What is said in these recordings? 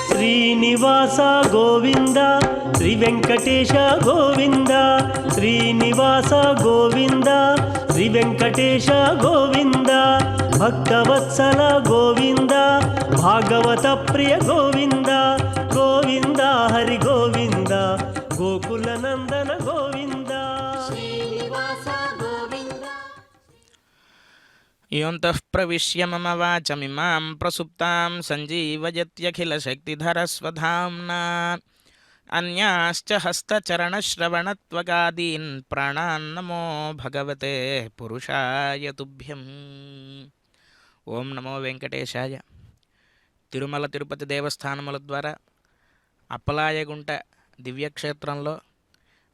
శ్రీనివాస గోవింద శ్రీ వెంకటేశ గోవింద శ్రీనివాస గోవింద శ్రీ వెంకటేశ గోవింద భక్తవత్సల గోవింద భాగవత ప్రియ గోవింద గోవింద హరి గోవింద గోకుల నందన గోవింద శ్రీనివాస గోవింద. యోంతః ప్రవిశ్య మమ వాచమిమాం ప్రసుప్తాం సంజీవయత్యఖిలశక్తిధరస్వధామ్నా అన్యాశ్చ హస్తచరణశ్రవణత్వగాదీన్ ప్రాణాన్నమో భగవతే పురుషాయ తుభ్యం. ఓం నమో వెంకటేశాయ. తిరుమల తిరుపతి దేవస్థానముల ద్వారా అప్పలాయగుంట దివ్యక్షేత్రంలో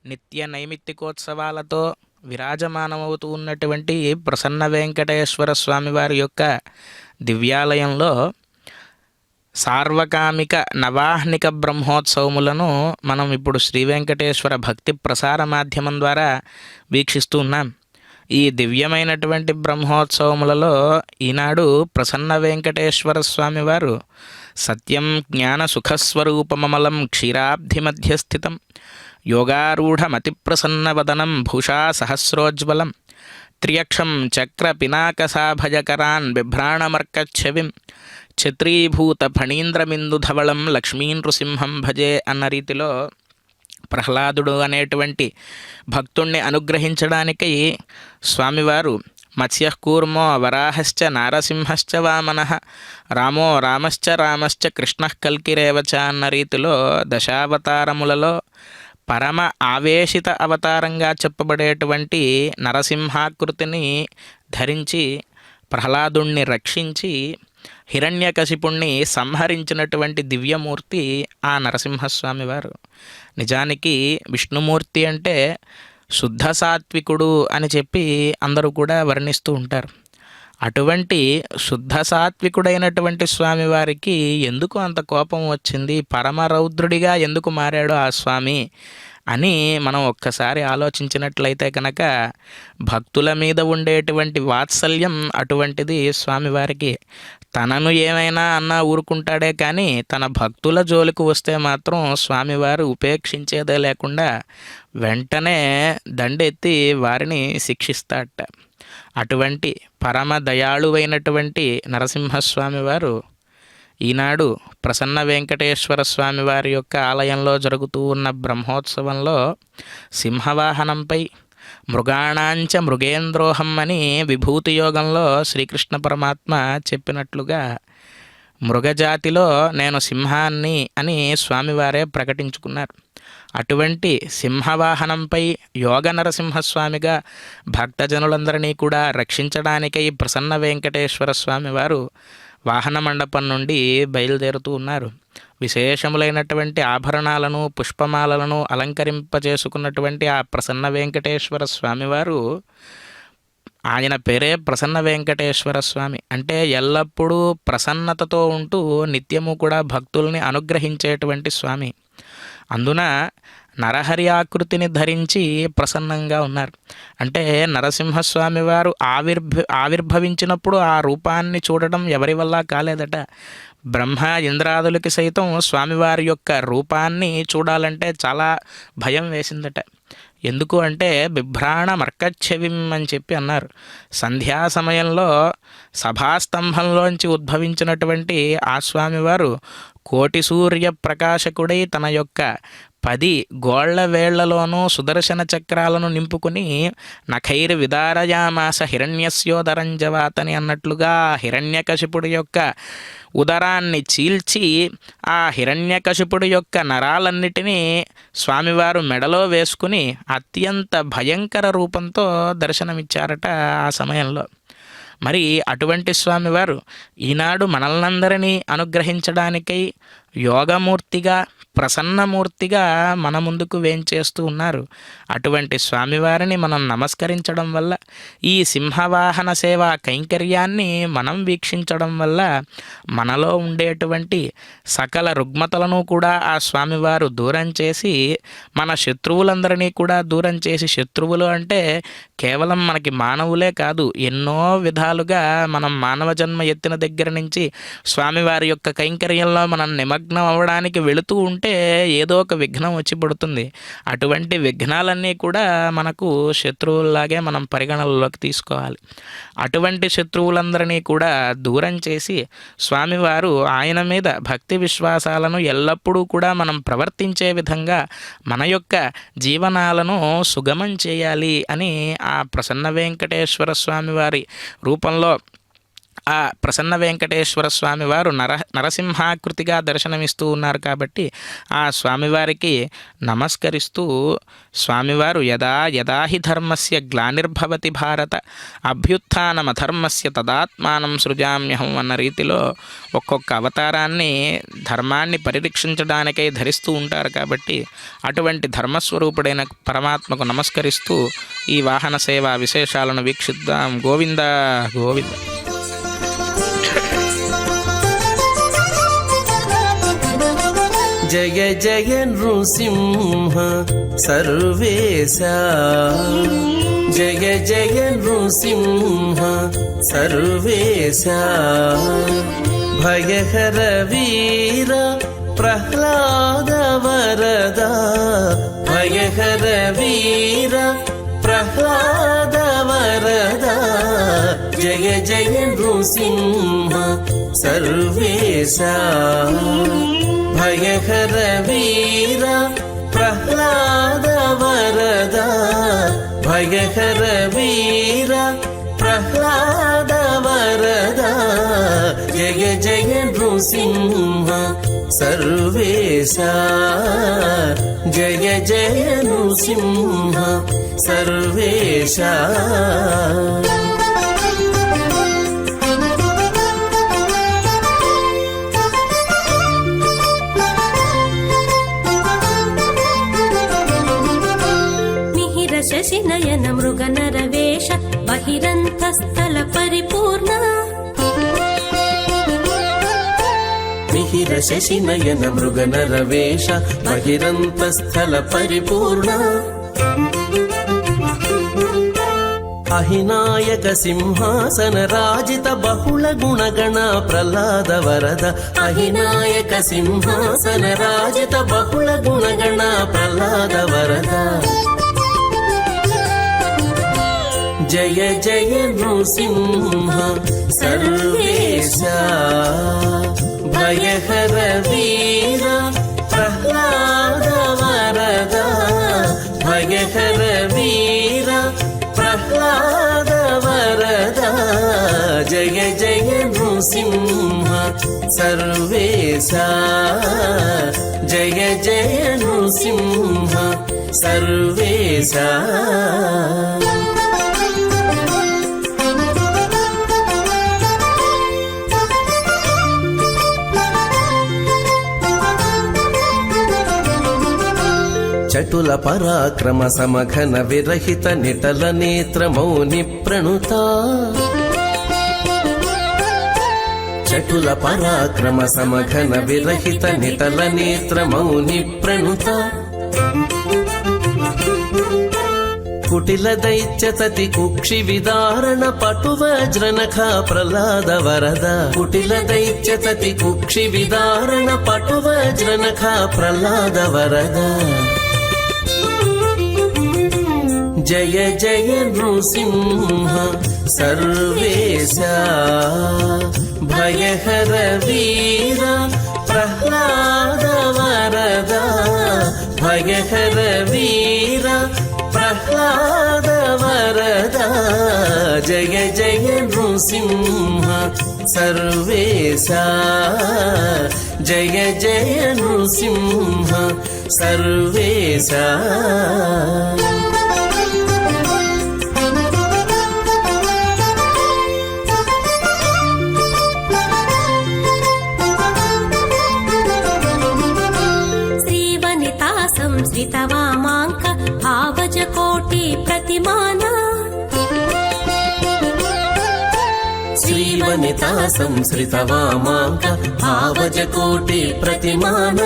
నిత్య నైమిత్తికోత్సవాలతో విరాజమానమవుతూ ఉన్నటువంటి ప్రసన్న వెంకటేశ్వర స్వామివారి యొక్క దివ్యాలయంలో సార్వకామిక నవాహ్నిక బ్రహ్మోత్సవములను మనం ఇప్పుడు శ్రీ వెంకటేశ్వర భక్తి ప్రసార మాధ్యమం ద్వారా వీక్షిస్తూ ఉన్నాం. ఈ దివ్యమైనటువంటి బ్రహ్మోత్సవములలో ఈనాడు ప్రసన్న వెంకటేశ్వర స్వామివారు సత్యం జ్ఞాన సుఖస్వరూపమమలం క్షీరాబ్ధి మధ్యస్థితం యోగారూఢమతిప్రసన్నవదనం భూషా సహస్రోజ్వలం త్రియక్షం చక్ర పినాకసాభజకరాన్ బిభ్రాణమర్కచ్ఛవిం ఛత్రీభూత ఫణీంద్రమిందుధవళం లక్ష్మీనృసింహం భజే అన్న రీతిలో ప్రహ్లాదుడు అనేటువంటి భక్తుణ్ణి అనుగ్రహించడానికి స్వామివారు మత్స్యకూర్మో వరాహశ్చ నారసింహశ్చ వామనః రామో రామశ్చ రామశ్చ కృష్ణః కల్కిరేవచ అన్న రీతిలో దశావతారములలో పరమ ఆవేశిత అవతారంగా చెప్పబడేటువంటి నరసింహాకృతిని ధరించి ప్రహ్లాదుణ్ణి రక్షించి హిరణ్యకశిపుణ్ణి సంహరించినటువంటి దివ్యమూర్తి ఆ నరసింహస్వామి వారు. నిజానికి విష్ణుమూర్తి అంటే శుద్ధ సాత్వికుడు అని చెప్పి అందరూ కూడా వర్ణిస్తూ ఉంటారు. అటువంటి శుద్ధ సాత్వికుడైనటువంటి స్వామివారికి ఎందుకు అంత కోపం వచ్చింది, పరమరౌద్రుడిగా ఎందుకు మారాడు ఆ స్వామి అని మనం ఒక్కసారి ఆలోచించినట్లయితే కనుక భక్తుల మీద ఉండేటువంటి వాత్సల్యం అటువంటిది స్వామివారికి. తనను ఏమైనా అన్నా ఊరుకుంటాడే కానీ తన భక్తుల జోలికి వస్తే మాత్రం స్వామివారు ఉపేక్షించేదే లేకుండా వెంటనే దండెత్తి వారిని శిక్షిస్తాడట. అటువంటి పరమ దయాళువైనటువంటి నరసింహస్వామి వారు ఈనాడు ప్రసన్న వెంకటేశ్వర స్వామి వారి యొక్క ఆలయంలో జరుగుతూ ఉన్న బ్రహ్మోత్సవంలో సింహవాహనంపై మృగాణాంచ మృగేంద్రోహం అని విభూతి యోగంలో శ్రీకృష్ణ పరమాత్మ చెప్పినట్లుగా మృగజాతిలో నేను సింహాన్ని అని స్వామివారే ప్రకటించుకున్నారు. అటువంటి సింహవాహనంపై యోగ నరసింహస్వామిగా భక్తజనులందరినీ కూడా రక్షించడానికై ప్రసన్న వెంకటేశ్వర స్వామి వారు వాహన మండపం నుండి బయలుదేరుతూ ఉన్నారు. విశేషములైనటువంటి ఆభరణాలను పుష్పమాలలను అలంకరింపజేసుకున్నటువంటి ఆ ప్రసన్న వెంకటేశ్వర స్వామివారు, ఆయన పేరే ప్రసన్న వెంకటేశ్వర స్వామి అంటే ఎల్లప్పుడూ ప్రసన్నతతో ఉంటూ నిత్యము కూడా భక్తుల్ని అనుగ్రహించేటువంటి స్వామి. అందున నరహరి ఆకృతిని ధరించి ప్రసన్నంగా ఉన్నారు. అంటే నరసింహస్వామి వారు ఆవిర్భవించినప్పుడు ఆ రూపాన్ని చూడడం ఎవరి వల్ల కాలేదట. బ్రహ్మ ఇంద్రాదులకి సైతం స్వామివారి యొక్క రూపాన్ని చూడాలంటే చాలా భయం వేసిందట. ఎందుకు అంటే బిభ్రాణమర్కచ్ఛవిం అని చెప్పి అన్నారు. సంధ్యా సమయంలో సభాస్తంభంలోంచి ఉద్భవించినటువంటి ఆ స్వామివారు కోటి సూర్య ప్రకాశకుడై తన యొక్క 10 గోళ్ల వేళ్లలోనూ సుదర్శన చక్రాలను నింపుకుని నఖైర్ విదారయామాస హిరణ్యస్యోదరంజవాతని అన్నట్లుగా హిరణ్యకశిపుడి యొక్క ఉదరాన్ని చీల్చి ఆ హిరణ్యకశిపుడి యొక్క నరాలన్నిటినీ స్వామివారు మెడలో వేసుకుని అత్యంత భయంకర రూపంతో దర్శనమిచ్చారట ఆ సమయంలో. మరి అటువంటి స్వామివారు ఈనాడు మనల్నందరినీ అనుగ్రహించడానికై యోగమూర్తిగా ప్రసన్నమూర్తిగా మన ముందుకు వేంచేస్తూ ఉన్నారు. అటువంటి స్వామివారిని మనం నమస్కరించడం వల్ల, ఈ సింహవాహన సేవా కైంకర్యాన్ని మనం వీక్షించడం వల్ల మనలో ఉండేటువంటి సకల రుగ్మతలను కూడా ఆ స్వామివారు దూరం చేసి మన శత్రువులందరినీ కూడా దూరం చేసి, శత్రువులు అంటే కేవలం మనకి మానవులే కాదు, ఎన్నో విధాలుగా మనం మానవ జన్మ ఎత్తిన దగ్గర నుంచి స్వామివారి యొక్క కైంకర్యంలో మనం నిమగ్నం అవ్వడానికి వెళుతూ ఉంటే ఏదో ఒక విఘ్నం వచ్చి పడుతుంది. అటువంటి విఘ్నాలన్నీ కూడా మనకు శత్రువుల్లాగే మనం పరిగణనలోకి తీసుకోవాలి. అటువంటి శత్రువులందరినీ కూడా దూరం చేసి స్వామివారు ఆయన మీద భక్తి విశ్వాసాలను ఎల్లప్పుడూ కూడా మనం ప్రవర్తించే విధంగా మన యొక్క జీవనాలను సుగమం చేయాలి అని ఆ ప్రసన్న వెంకటేశ్వర స్వామివారి రూపంలో ఆ ప్రసన్న వెంకటేశ్వర స్వామివారు నరసింహాకృతిగా దర్శనమిస్తూ ఉన్నారు. కాబట్టి ఆ స్వామివారికి నమస్కరిస్తూ స్వామివారు యదా యదాహి ధర్మస్య గ్లానిర్భవతి భారత అభ్యుత్థానమధర్మస్య తదాత్మానం సృజామ్యహం అన్న రీతిలో ఒక్కొక్క అవతారాన్ని ధర్మాన్ని పరిరక్షించడానికై ధరిస్తూ ఉంటారు. కాబట్టి అటువంటి ధర్మస్వరూపుడైన పరమాత్మకు నమస్కరిస్తూ ఈ వాహన సేవా విశేషాలను వీక్షిద్దాం. గోవింద గోవింద. జయ జయ నృసింహ సర్వేశా, జయ జయ నృసింహ సర్వేశా, భయహర వీర ప్రహ్లాద వరద, భయహర వీర ప్రహ్లాద వరద, జయ జయ నృసింహ సర్వేశా, భయహర వీర ప్రహ్లాద వరద, భయహర వీర ప్రహ్లాద వరద, జయ జయ నృసింహ సర్వేశా, జయ జయ నృసింహ సర్వేశా. శశినయన మృగనరవేష బహిరంతస్థల పరిపూర్ణ, మిహిర శశినయన మృగనరవేష బహిరంతస్థల పరిపూర్ణ, అహినాయక సింహాసన రాజిత బహుళ గుణగణ ప్రహ్లాద వరద, అహినాయక సింహాసన రాజిత బహుళ గుణగణ ప్రహ్లాద వరద, జయ జయ నృసింహ సర్వేశా, భయహర వీర ప్రహ్లాద వరద, భయహర వీర ప్రహ్లాద వరద, జయ జయ నృసింహ సర్వేశా, జయ జయ నృసింహ సర్వేశా. చటుల పరాక్రమ సమఘన విరహిత నిటల నేత్ర మౌని ప్రణుత, చటుల పరాక్రమ సమఘన విరహిత నిటల నేత్ర మౌని ప్రణుత, కుటిల దైత్యతతి కుక్షి విదారణ పటు వజ్రనఖ ప్రహ్లాద వరద, కుటిల దైత్యతతి కుక్షి విదారణ పటు వజ్రనఖ ప్రహ్లాద వరద, జయ జయ నృసింహ సర్వేశా, భయహర వీర ప్రహ్లాద వరద, భయహర వీర ప్రహ్లాద వరద జయ జయ నృసింహ సర్వేశ జయ జయ నృసింహ సర్వేశ సంశ్రితవామాంక భావజ కోటి ప్రతిమాన శ్రీవనితా సంశ్రితవామాంక భావజ కోటి ప్రతిమాన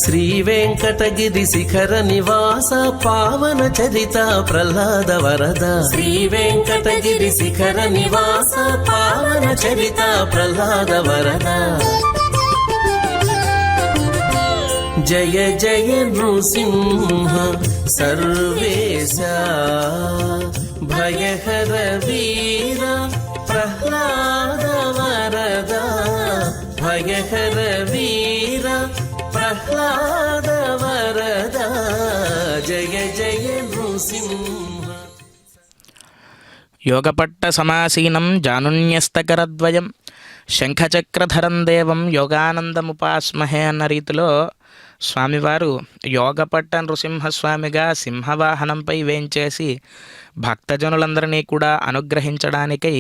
శ్రీ వెంకటగిరి శిఖర నివాస పావన చరిత ప్రహ్లాద వరద శ్రీ వెంకటగిరి శిఖర నివాస పావన చరిత ప్రహ్లాద వరద జయ జయ నృసింహ సర్వేశ భయహర వీర ప్రహ్లాద వరద భయహర వీర ప్రహ్లాద వరద జయ జయ నృసింహ. యోగపట్ట సమాసీనం జానున్యస్తకరద్వయం శంఖచక్రధరం దేవం యోగానందముపాస్మహే అన్న రీతిలో స్వామివారు యోగపట్ట నృసింహస్వామిగా సింహవాహనంపై వేంచేసి భక్తజనులందరినీ కూడా అనుగ్రహించడానికై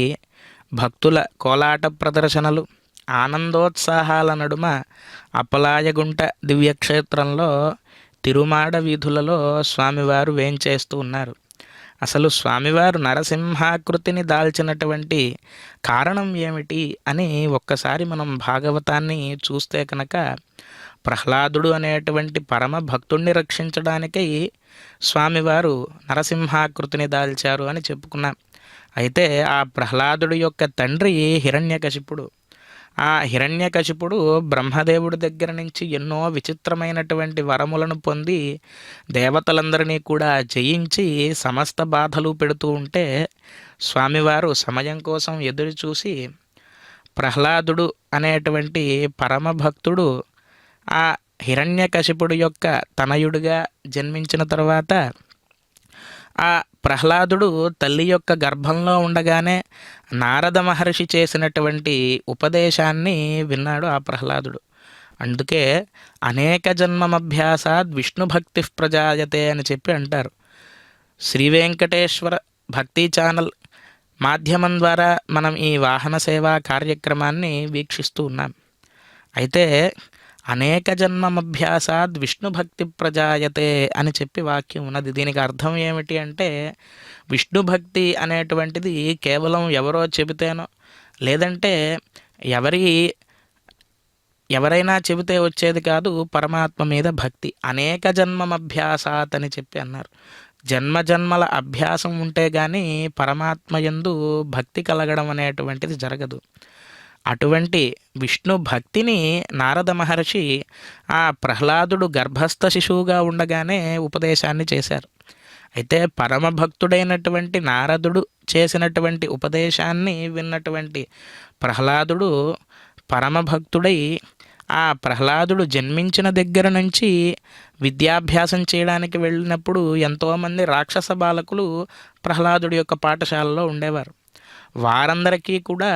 భక్తుల కోలాట ప్రదర్శనలు ఆనందోత్సాహాల నడుమ అప్పలాయగుంట దివ్యక్షేత్రంలో తిరుమాడ వీధులలో స్వామివారు వేంచేస్తూ ఉన్నారు. అసలు స్వామివారు నరసింహాకృతిని దాల్చినటువంటి కారణం ఏమిటి అని ఒక్కసారి మనం భాగవతాన్ని చూస్తే కనుక ప్రహ్లాదుడు అనేటువంటి పరమ భక్తుణ్ణి రక్షించడానికై స్వామివారు నరసింహాకృతిని దాల్చారు అని చెప్పుకున్నాం. అయితే ఆ ప్రహ్లాదుడు యొక్క తండ్రి హిరణ్యకశిపుడు. ఆ హిరణ్యకశిపుడు బ్రహ్మదేవుడి దగ్గర నుంచి ఎన్నో విచిత్రమైనటువంటి వరములను పొంది దేవతలందరినీ కూడా జయించి సమస్త బాధలు పెడుతూ ఉంటే స్వామివారు సమయం కోసం ఎదురు చూసి ప్రహ్లాదుడు అనేటువంటి పరమ భక్తుడు ఆ హిరణ్యకశిపుడు యొక్క తనయుడిగా జన్మించిన తర్వాత ఆ ప్రహ్లాదుడు తల్లి యొక్క గర్భంలో ఉండగానే నారద మహర్షి చేసినటువంటి ఉపదేశాన్ని విన్నాడు ఆ ప్రహ్లాదుడు. అందుకే అనేక జన్మమభ్యాసాద్ విష్ణుభక్తి ప్రజాయతే అని చెప్పి అంటారు. శ్రీ వెంకటేశ్వర భక్తి ఛానల్ మాధ్యమం ద్వారా మనం ఈ వాహన సేవా కార్యక్రమాన్ని వీక్షిస్తూ ఉన్నాం. అయితే అనేక జన్మమభ్యాసాద్ విష్ణుభక్తి ప్రజాయతే అని చెప్పి వాక్యం ఉన్నది. దీనికి అర్థం ఏమిటి అంటే విష్ణుభక్తి అనేటువంటిది కేవలం ఎవరో చెబితేనో లేదంటే ఎవరైనా చెబితే వచ్చేది కాదు. పరమాత్మ మీద భక్తి అనేక జన్మమభ్యాసాత్ అని చెప్పి అన్నారు. జన్మజన్మల అభ్యాసం ఉంటే కానీ పరమాత్మ యందు భక్తి కలగడం అనేటువంటిది జరగదు. అటువంటి విష్ణు భక్తిని నారద మహర్షి ఆ ప్రహ్లాదుడు గర్భస్థ శిశువుగా ఉండగానే ఉపదేశాన్ని చేశారు. అయితే పరమభక్తుడైనటువంటి నారదుడు చేసినటువంటి ఉపదేశాన్ని విన్నటువంటి ప్రహ్లాదుడు పరమభక్తుడై ఆ ప్రహ్లాదుడు జన్మించిన దగ్గర నుంచి విద్యాభ్యాసం చేయడానికి వెళ్ళినప్పుడు ఎంతోమంది రాక్షస బాలకులు ప్రహ్లాదుడి యొక్క పాఠశాలలో ఉండేవారు. వారందరికీ కూడా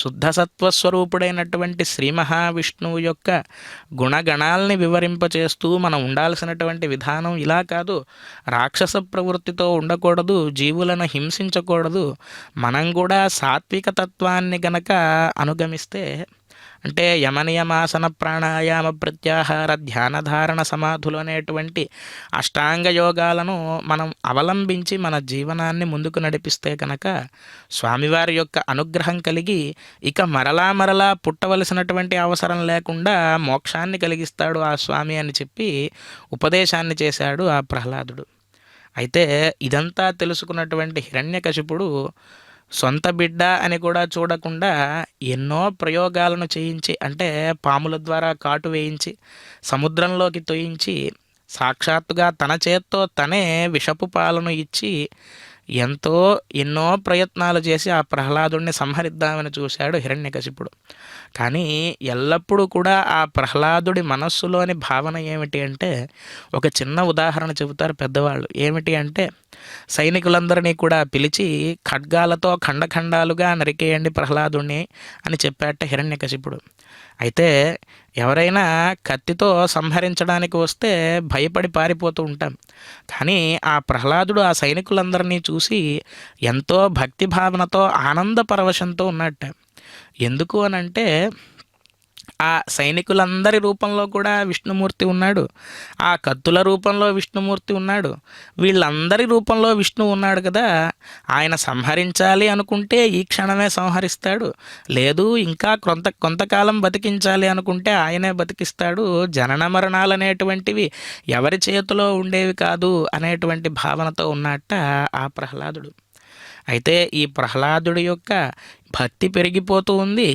శుద్ధ సత్వస్వరూపుడైనటువంటి శ్రీ మహావిష్ణువు యొక్క గుణగణాలని వివరింపచేస్తూ మనం ఉండాల్సినటువంటి విధానం ఇలా కాదు, రాక్షస ప్రవృత్తితో ఉండకూడదు, జీవులను హింసించకూడదు, మనం కూడా సాత్విక తత్వాన్ని గనక అనుగమిస్తే అంటే యమనియమాసన ప్రాణాయామ ప్రత్యాహార ధ్యానధారణ సమాధులు అనేటువంటి అష్టాంగ యోగాలను మనం అవలంబించి మన జీవనాన్ని ముందుకు నడిపిస్తే కనుక స్వామివారి యొక్క అనుగ్రహం కలిగి ఇక మరలా పుట్టవలసినటువంటి అవసరం లేకుండా మోక్షాన్ని కలిగిస్తాడు ఆ స్వామి అని చెప్పి ఉపదేశాన్ని చేశాడు ఆ ప్రహ్లాదుడు. అయితే ఇదంతా తెలుసుకున్నటువంటి హిరణ్యకశిపుడు సొంత బిడ్డ అని కూడా చూడకుండా ఎన్నో ప్రయోగాలను చేయించి అంటే పాముల ద్వారా కాటు వేయించి సముద్రంలోకి తొయించి సాక్షాత్తుగా తన చేత్తో తనే విషపు పాలను ఇచ్చి ఎన్నో ప్రయత్నాలు చేసి ఆ ప్రహ్లాదుడిని సంహరిద్దామని చూశాడు హిరణ్యకశిపుడు. కానీ ఎల్లప్పుడూ కూడా ఆ ప్రహ్లాదుడి మనస్సులోని భావన ఏమిటి అంటే, ఒక చిన్న ఉదాహరణ చెబుతారు పెద్దవాళ్ళు. ఏమిటి అంటే, సైనికులందరినీ కూడా పిలిచి ఖడ్గాలతో ఖండఖండాలుగా నరికేయండి ప్రహ్లాదుణ్ణి అని చెప్పాట హిరణ్యకశిపుడు. అయితే ఎవరైనా కత్తితో సంహరించడానికి వస్తే భయపడి పారిపోతూ ఉంటాం. కానీ ఆ ప్రహ్లాదుడు ఆ సైనికులందరినీ చూసి ఎంతో భక్తి భావనతో ఆనంద పరవశంతో ఉన్నట్ట. ఎందుకు అనంటే, ఆ సైనికులందరి రూపంలో కూడా విష్ణుమూర్తి ఉన్నాడు, ఆ కత్తుల రూపంలో విష్ణుమూర్తి ఉన్నాడు, వీళ్ళందరి రూపంలో విష్ణు ఉన్నాడు కదా. ఆయన సంహరించాలి అనుకుంటే ఈ క్షణమే సంహరిస్తాడు, లేదు ఇంకా కొంతకాలం బతికించాలి అనుకుంటే ఆయనే బతికిస్తాడు. జనన మరణాలు అనేటువంటివి ఎవరి చేతిలో ఉండేవి కాదు అనేటువంటి భావనతో ఉన్నట్ట ఆ ప్రహ్లాదుడు. అయితే ఈ ప్రహ్లాదుడి యొక్క భక్తి పెరిగిపోతూ ఉంది.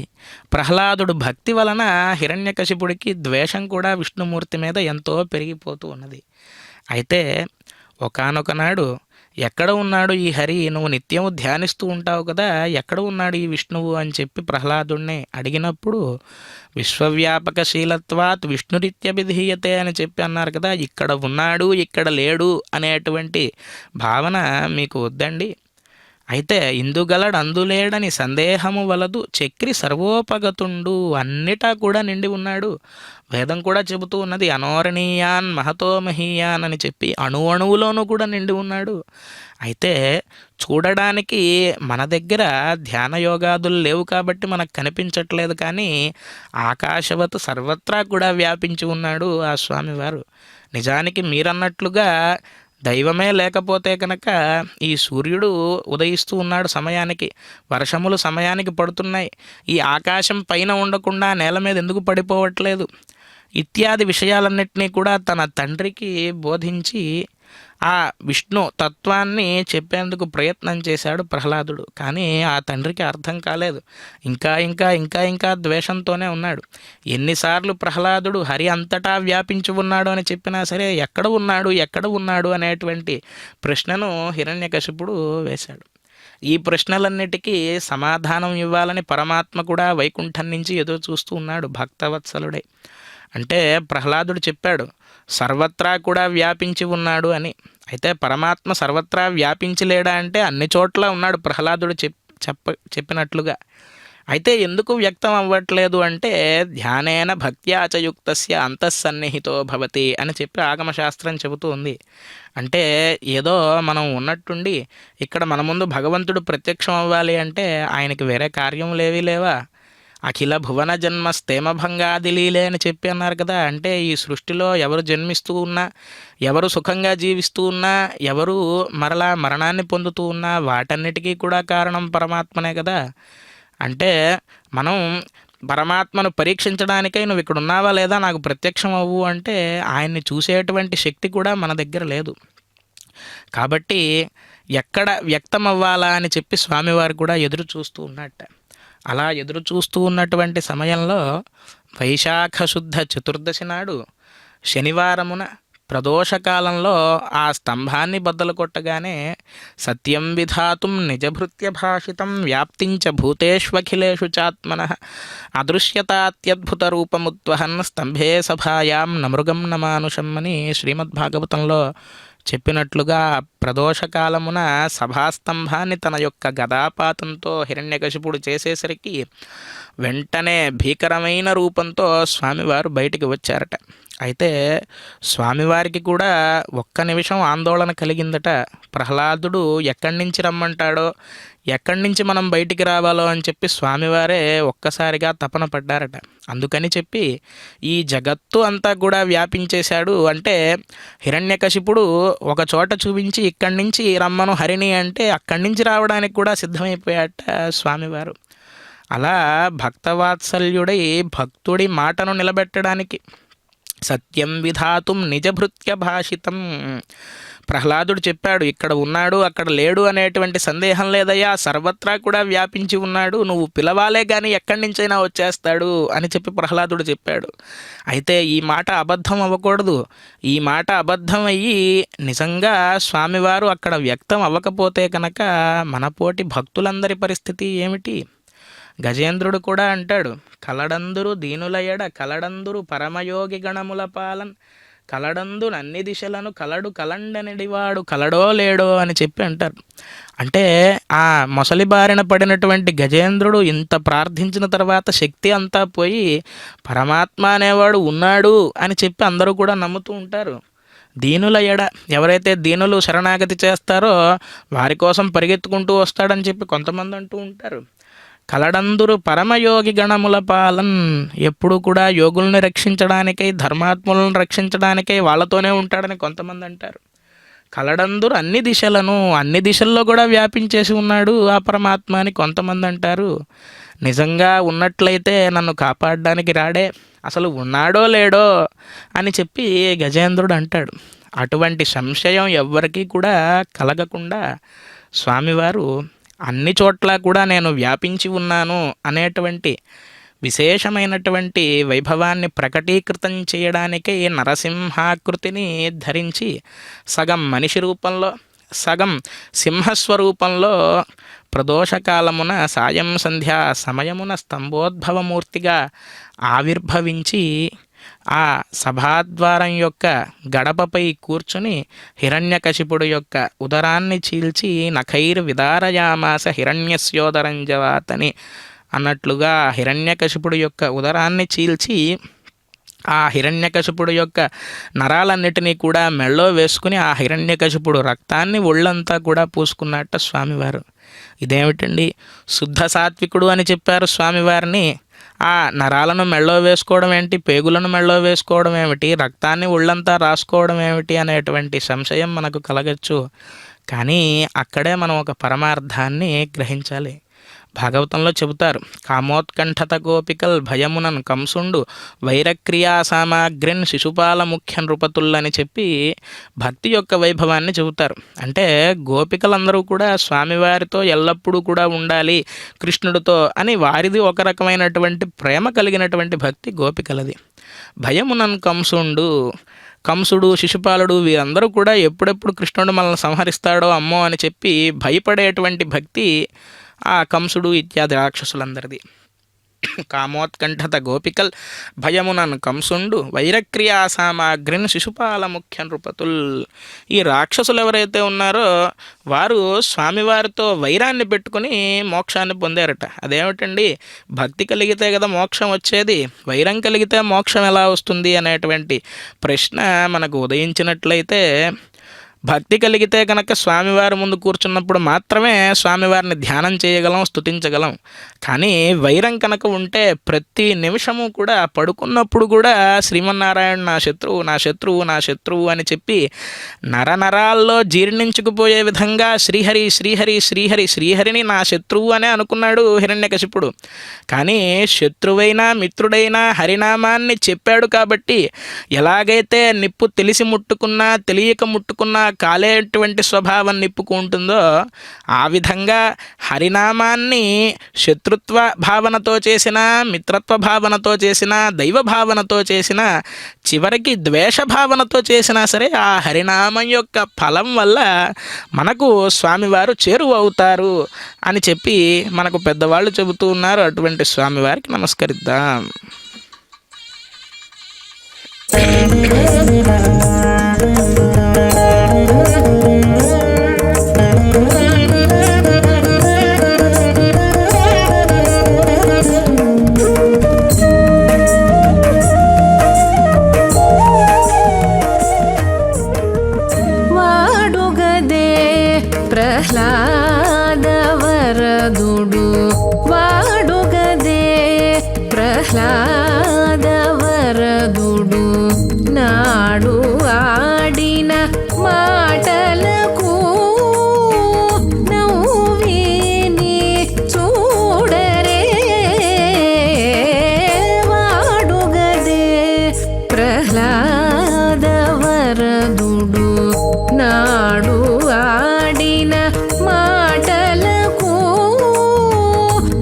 ప్రహ్లాదుడు భక్తి వలన హిరణ్యకశిపుడికి ద్వేషం కూడా విష్ణుమూర్తి మీద ఎంతో పెరిగిపోతూ ఉన్నది. అయితే ఒకానొక నాడు, ఎక్కడ ఉన్నాడు ఈ హరి, నువ్వు నిత్యము ధ్యానిస్తూ ఉంటావు కదా, ఎక్కడ ఉన్నాడు ఈ విష్ణువు అని చెప్పి ప్రహ్లాదుడిని అడిగినప్పుడు, విశ్వవ్యాపక శీలత్వాత్ విష్ణురిత్యభిధీయతే అని చెప్పి అన్నారు కదా. ఇక్కడ ఉన్నాడు, ఇక్కడ లేడు అనేటువంటి భావన మీకు వద్దండి. అయితే ఇందుగలడు అందులేడని సందేహము వలదు, చక్రి సర్వోపగతుండు, అన్నిటా కూడా నిండి ఉన్నాడు. వేదం కూడా చెబుతూ ఉన్నది, అనోరణీయాన్ మహతో మహీయాన్ అని చెప్పి అణువులోనూ కూడా నిండి ఉన్నాడు. అయితే చూడడానికి మన దగ్గర ధ్యాన యోగాదులు లేవు కాబట్టి మనకు కనిపించట్లేదు, కానీ ఆకాశవత్ సర్వత్రా కూడా వ్యాపించి ఉన్నాడు ఆ స్వామివారు. నిజానికి మీరన్నట్లుగా దైవమే లేకపోతే కనుక ఈ సూర్యుడు ఉదయిస్తూ ఉన్నాడు సమయానికి, వర్షములు సమయానికి పడుతున్నాయి, ఈ ఆకాశం పైన ఉండకుండా నేల మీద ఎందుకు పడిపోవట్లేదు, ఇత్యాది విషయాలన్నింటినీ కూడా తన తండ్రికి బోధించి ఆ విష్ణు తత్వాన్ని చెప్పేందుకు ప్రయత్నం చేశాడు ప్రహ్లాదుడు. కానీ ఆ తండ్రికి అర్థం కాలేదు. ఇంకా ఇంకా ఇంకా ఇంకా ద్వేషంతోనే ఉన్నాడు. ఎన్నిసార్లు ప్రహ్లాదుడు హరి అంతటా వ్యాపించి ఉన్నాడు అని చెప్పినా సరే, ఎక్కడ ఉన్నాడు అనేటువంటి ప్రశ్నను హిరణ్యకశిపుడు వేశాడు. ఈ ప్రశ్నలన్నిటికీ సమాధానం ఇవ్వాలని పరమాత్మ కూడా వైకుంఠం నుంచి ఎదురు చూస్తూ ఉన్నాడు భక్తవత్సలుడై. అంటే ప్రహ్లాదుడు చెప్పాడు సర్వత్రా కూడా వ్యాపించి ఉన్నాడు అని. అయితే పరమాత్మ సర్వత్రా వ్యాపించి లేడా అంటే అన్ని చోట్ల ఉన్నాడు ప్రహ్లాదుడు చెప్పినట్లుగా. అయితే ఎందుకు వ్యక్తం అవ్వట్లేదు అంటే, ధ్యానేన భక్త్యాచయుక్తస్య అంతఃసన్నిహితో భవతి అని చెప్పి ఆగమశాస్త్రం చెబుతూ ఉంది. అంటే ఏదో మనం ఉన్నట్టుండి ఇక్కడ మన ముందు భగవంతుడు ప్రత్యక్షం అవ్వాలి అంటే ఆయనకి వేరే కార్యములేవీ లేవా? అఖిల భువన జన్మ స్థేమభంగాదిలీలే అని చెప్పి అన్నారు కదా. అంటే ఈ సృష్టిలో ఎవరు జన్మిస్తూ ఉన్నా, ఎవరు సుఖంగా జీవిస్తూ ఉన్నా, ఎవరు మరలా మరణాన్ని పొందుతూ ఉన్నా, వాటన్నిటికీ కూడా కారణం పరమాత్మనే కదా. అంటే మనం పరమాత్మను పరీక్షించడానికై నువ్వు ఇక్కడ ఉన్నావా లేదా, నాకు ప్రత్యక్షం అవ్వు అంటే ఆయన్ని చూసేటువంటి శక్తి కూడా మన దగ్గర లేదు. కాబట్టి ఎక్కడ వ్యక్తం అవ్వాలా అని చెప్పి స్వామివారు కూడా ఎదురు చూస్తూ ఉన్నట్ట. అలా ఎదురు చూస్తూ ఉన్నటువంటి సమయంలో వైశాఖ శుద్ధ చతుర్దశి నాడు శనివారమున ప్రదోషకాలంలో ఆ స్తంభాన్ని బద్దలు కొట్టగానే, సత్యం విధాతుం నిజభృత్య భాషితం వ్యాప్తించ భూతేష్వఖిలేషు చాత్మనః అదృశ్యతాత్యద్భుత రూపముద్వహన్ స్తంభే సభాయాం నమృగం నమానుషం అని శ్రీమద్భాగవతంలో చెప్పినట్లుగా ప్రదోషకాలమున సభాస్తంభాన్ని తన యొక్క గదాపాతంతో హిరణ్యకశిపుడు చేసేసరికి వెంటనే భీకరమైన రూపంతో స్వామివారు బయటికి వచ్చారట. అయితే స్వామివారికి కూడా ఒక్క నిమిషం ఆందోళన కలిగిందట. ప్రహ్లాదుడు ఎక్కడి నుంచి రమ్మంటాడో, ఎక్కడి నుంచి మనం బయటికి రావాలో అని చెప్పి స్వామివారే ఒక్కసారిగా తపన పడ్డారట. అందుకని చెప్పి ఈ జగత్తు అంతా కూడా వ్యాపించేశాడు. అంటే హిరణ్యకశిపుడు ఒక చోట చూపించి ఇక్కడి నుంచి రమ్మను హరిని అంటే అక్కడి నుంచి రావడానికి కూడా సిద్ధమైపోయాట స్వామివారు. అలా భక్తవాత్సల్యుడై భక్తుడి మాటను నిలబెట్టడానికి సత్యం విధాతుం నిజభృత్య భాషితం. ప్రహ్లాదుడు చెప్పాడు, ఇక్కడ ఉన్నాడు అక్కడ లేడు అనేటువంటి సందేహం లేదయ్యా, సర్వత్రా కూడా వ్యాపించి ఉన్నాడు, నువ్వు పిలవాలే కానీ ఎక్కడి నుంచైనా వచ్చేస్తాడు అని చెప్పి ప్రహ్లాదుడు చెప్పాడు. అయితే ఈ మాట అబద్ధం అవ్వకూడదు. ఈ మాట అబద్ధం అయ్యి నిజంగా స్వామివారు అక్కడ వ్యక్తం అవ్వకపోతే కనుక మనపోటి భక్తులందరి పరిస్థితి ఏమిటి? గజేంద్రుడు కూడా అంటాడు, కలడందురు దీనులయడ కలడందురు పరమయోగి గణముల పాలన్ కలడందురు అన్ని దిశలను కలడు కలండనిడివాడు కలడో లేడో అని చెప్పి అంటారు. అంటే ఆ మొసలి బారిన పడినటువంటి గజేంద్రుడు ఇంత ప్రార్థించిన తర్వాత శక్తి అంతా పోయి పరమాత్మ అనేవాడు ఉన్నాడు అని చెప్పి అందరూ కూడా నమ్ముతూ ఉంటారు. దీనుల ఎడ, ఎవరైతే దీనులు శరణాగతి చేస్తారో వారి కోసం పరిగెత్తుకుంటూ వస్తాడని చెప్పి కొంతమంది అంటూ ఉంటారు. కలడందురు పరమయోగి గణముల పాలన్, ఎప్పుడు కూడా యోగుల్ని రక్షించడానికై ధర్మాత్ములను రక్షించడానికై వాళ్ళతోనే ఉంటాడని కొంతమంది అంటారు. కలడందురు అన్ని దిశలను, అన్ని దిశల్లో కూడా వ్యాపించేసి ఉన్నాడు ఆ పరమాత్మ అని కొంతమంది అంటారు. నిజంగా ఉన్నట్లయితే నన్ను కాపాడడానికి రాడే, అసలు ఉన్నాడో లేడో అని చెప్పి గజేంద్రుడు అంటాడు. అటువంటి సంశయం ఎవ్వరికీ కూడా కలగకుండా స్వామివారు అన్ని చోట్ల కూడా నేను వ్యాపించి ఉన్నాను అనేటువంటి విశేషమైనటువంటి వైభవాన్ని ప్రకటీకృతం చేయడానికే ఈ నరసింహాకృతిని ధరించి సగం మనిషి రూపంలో సగం సింహస్వరూపంలో ప్రదోషకాలమున సాయం సంధ్యా సమయమున స్తంభోద్భవమూర్తిగా ఆవిర్భవించి ఆ సభాద్వారం యొక్క గడపపై కూర్చుని హిరణ్యకశిపుడు యొక్క ఉదరాన్ని చీల్చి నఖైర్ విదారయామాస హిరణ్యస్యోదరంజవాతని అన్నట్లుగా హిరణ్యకశిపుడు యొక్క ఉదరాన్ని చీల్చి ఆ హిరణ్యకశిపుడు యొక్క నరాలన్నిటినీ కూడా మెళ్ళో వేసుకుని ఆ హిరణ్యకశిపుడు రక్తాన్ని ఒళ్ళంతా కూడా పూసుకున్నట్ట స్వామివారు. ఇదేమిటండి, శుద్ధ సాత్వికుడు అని చెప్పారు స్వామివారిని. ఆ నరాలను మెళ్ళో వేసుకోవడం ఏంటి, పేగులను మెళ్ళో వేసుకోవడం ఏమిటి, రక్తాన్ని ఒళ్ళంతా రాసుకోవడం ఏమిటి అనేటువంటి సంశయం మనకు కలగచ్చు. కానీ అక్కడే మనం ఒక పరమార్థాన్ని గ్రహించాలి. భాగవతంలో చెబుతారు, కామోత్కంఠత గోపికల్ భయమునన్ కంసుండు వైరక్రియా సామాగ్రిన్ శిశుపాల ముఖ్య నృపతులని చెప్పి భక్తి యొక్క వైభవాన్ని చెబుతారు. అంటే గోపికలందరూ కూడా స్వామివారితో ఎల్లప్పుడూ కూడా ఉండాలి కృష్ణుడితో అని వారిది ఒక రకమైనటువంటి ప్రేమ కలిగినటువంటి భక్తి గోపికలది. భయమునన్ కంసుడు శిశుపాలుడు వీరందరూ కూడా ఎప్పుడెప్పుడు కృష్ణుడు మనల్ని సంహరిస్తాడో అమ్మో అని చెప్పి భయపడేటువంటి భక్తి ఆ కంసుడు ఇత్యాది రాక్షసులందరిది. కామోత్కంఠత గోపికల్ భయమునన్ కంసుండు వైరక్రియా సామాగ్రిన్ శిశుపాల ముఖ్య నృపతుల్. ఈ రాక్షసులు ఎవరైతే ఉన్నారో వారు స్వామివారితో వైరాన్ని పెట్టుకుని మోక్షాన్ని పొందారట. అదేమిటండి, భక్తి కలిగితే కదా మోక్షం వచ్చేది, వైరం కలిగితే మోక్షం ఎలా వస్తుంది అనేటువంటి ప్రశ్న మనకు ఉదయించినట్లయితే, భక్తి కలిగితే కనుక స్వామివారి ముందు కూర్చున్నప్పుడు మాత్రమే స్వామివారిని ధ్యానం చేయగలం, స్తుతించగలం. కానీ వైరం కనుక ఉంటే ప్రతి నిమిషము కూడా పడుకున్నప్పుడు కూడా శ్రీమన్నారాయణ నా శత్రువు నా శత్రువు నా శత్రువు అని చెప్పి నరనరాల్లో జీర్ణించుకుపోయే విధంగా శ్రీహరి శ్రీహరి శ్రీహరి శ్రీహరిని నా శత్రువు అనే అనుకున్నాడు హిరణ్యకశిపుడు. కానీ శత్రువైనా మిత్రుడైనా హరినామాన్ని చెప్పాడు కాబట్టి ఎలాగైతే నిప్పు తెలిసి ముట్టుకున్నా తెలియక ముట్టుకున్నా కాలేటువంటి స్వభావం నిప్పుకుంటుందో ఆ విధంగా హరినామాన్ని శత్రుత్వ భావనతో చేసిన, మిత్రత్వ భావనతో చేసిన, దైవ భావనతో చేసిన, చివరికి ద్వేష భావనతో చేసినా సరే ఆ హరినామం యొక్క ఫలం వల్ల మనకు స్వామివారు చేరువవుతారు అని చెప్పి మనకు పెద్దవాళ్ళు చెబుతూ ఉన్నారు. అటువంటి స్వామివారికి నమస్కరిద్దాం. వాడుగదే ప్రహ్లాదవరదుడు వాడుగదే ప్రహ్లాదవరదుడు నాడు ఆడిన మాటలకు నవ్విని చూడరే వాడుగదే ప్రహ్లాదవరదుడు నాడు ఆడిన మాటలకు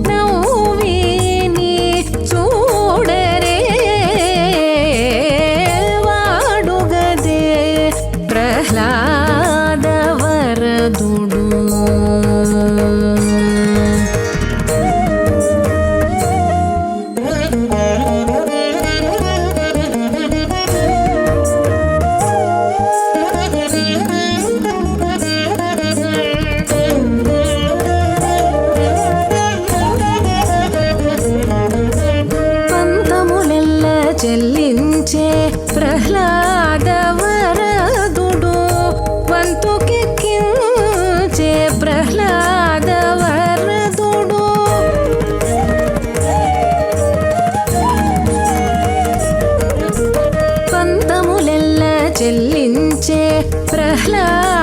నవ్విని చూడరే వాడుగదే ప్రహ్లాదవరదుడు. ప్రహ్లాద వరదుడు వంతుకెక్కించే ప్రహ్లాద వరదుడు పంతములెల్ల చెల్లించే ప్రహ్లాద